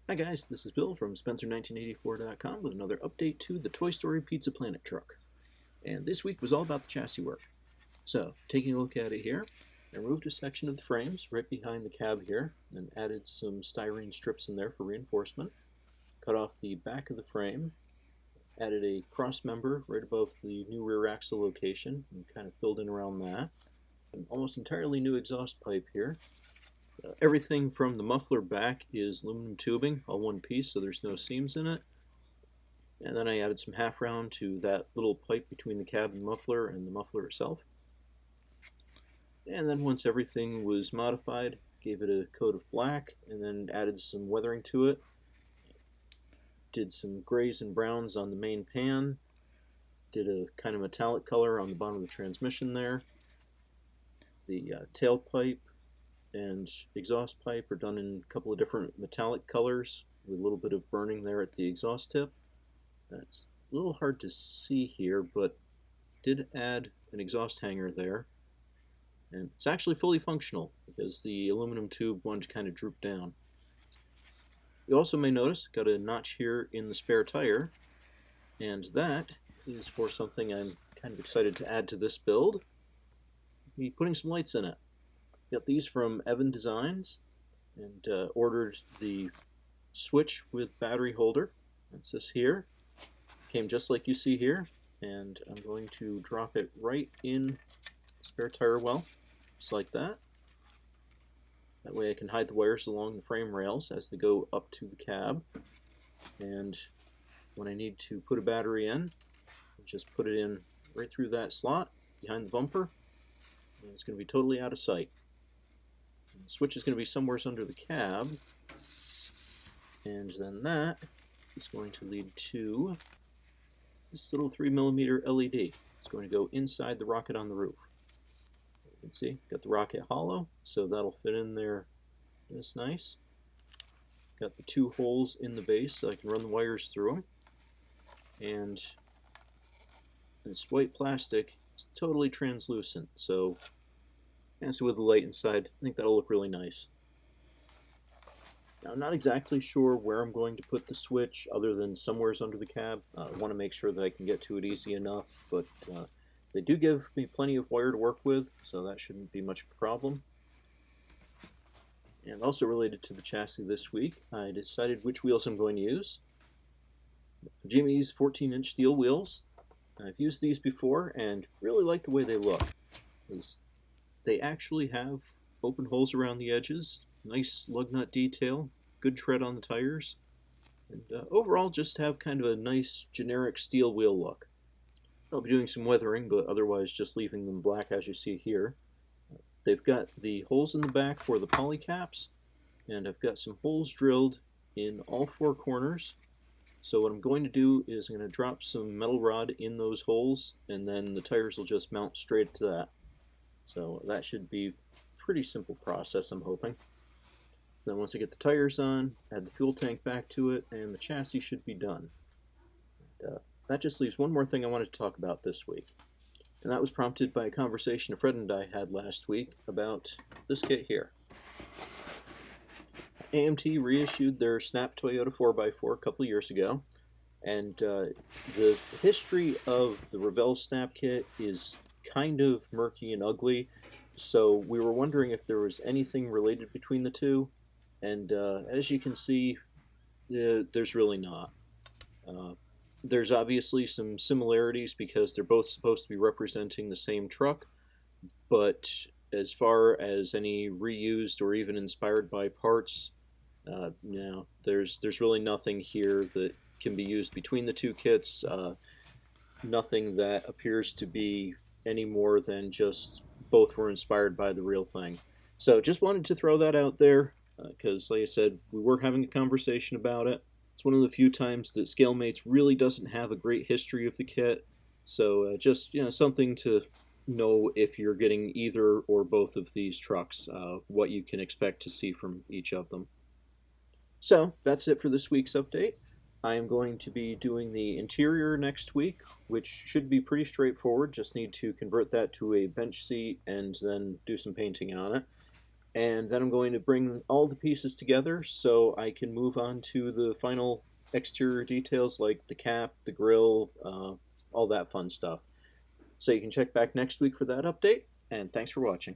Hi guys, this is Bill from Spencer1984.com with another update to the Toy Story Pizza Planet truck. And this week was all about the chassis work. So, taking a look at it here, I removed a section of the frames right behind the cab here and added some styrene strips in there for reinforcement. Cut off the back of the frame, added a cross member right above the new rear axle location and kind of filled in around that. An almost entirely new exhaust pipe here. Everything from the muffler back is aluminum tubing, all one piece, so there's no seams in it. And then I added some half round to that little pipe between the cab and the muffler itself. And then once everything was modified, gave it a coat of black and then added some weathering to it. Did some grays and browns on the main pan. Did a kind of metallic color on the bottom of the transmission there. The tailpipe and exhaust pipe are done in a couple of different metallic colors with a little bit of burning there at the exhaust tip. That's a little hard to see here, but did add an exhaust hanger there. And it's actually fully functional because the aluminum tube wanted to kind of droop down. You also may notice got a notch here in the spare tire, and that is for something I'm kind of excited to add to this build. Be putting some lights in it. Got these from Evan Designs and ordered the switch with battery holder. That's this here. Came just like you see here, and I'm going to drop it right in the spare tire well, just like that. That way I can hide the wires along the frame rails as they go up to the cab. And when I need to put a battery in, I just put it in right through that slot behind the bumper, and it's going to be totally out of sight. The switch is going to be somewhere under the cab, and then that is going to lead to this little 3mm LED. It's going to go inside the rocket on the roof. You can see, got the rocket hollow, so that'll fit in there just nice. Got the two holes in the base so I can run the wires through them. And this white plastic is totally translucent, so with the light inside, I think that'll look really nice. Now, I'm not exactly sure where I'm going to put the switch other than somewhere under the cab. I want to make sure that I can get to it easy enough, but they do give me plenty of wire to work with, so that shouldn't be much of a problem. And also related to the chassis this week, I decided which wheels I'm going to use. Jimmy's 14-inch steel wheels. I've used these before and really like the way they look. They actually have open holes around the edges, nice lug nut detail, good tread on the tires, and overall just have kind of a nice generic steel wheel look. I'll be doing some weathering, but otherwise just leaving them black as you see here. They've got the holes in the back for the poly caps, and I've got some holes drilled in all four corners. So what I'm going to do is I'm going to drop some metal rod in those holes, and then the tires will just mount straight to that. So that should be a pretty simple process, I'm hoping. Then once I get the tires on, add the fuel tank back to it, and the chassis should be done. And, that just leaves one more thing I wanted to talk about this week. And that was prompted by a conversation a friend and I had last week about this kit here. AMT reissued their Snap Toyota 4x4 a couple of years ago, and the history of the Revell Snap kit is kind of murky and ugly, so we were wondering if there was anything related between the two, and as you can see, there's really not. There's obviously some similarities because they're both supposed to be representing the same truck, but as far as any reused or even inspired by parts, there's really nothing here that can be used between the two kits. Nothing that appears to be any more than just both were inspired by the real thing. So just wanted to throw that out there because, like I said, we were having a conversation about it. It's one of the few times that ScaleMates really doesn't have a great history of the kit. So just something to know if you're getting either or both of these trucks, what you can expect to see from each of them. So that's it for this week's update. I am going to be doing the interior next week, which should be pretty straightforward. Just need to convert that to a bench seat and then do some painting on it. And then I'm going to bring all the pieces together so I can move on to the final exterior details like the cap, the grill, all that fun stuff. So you can check back next week for that update, and thanks for watching.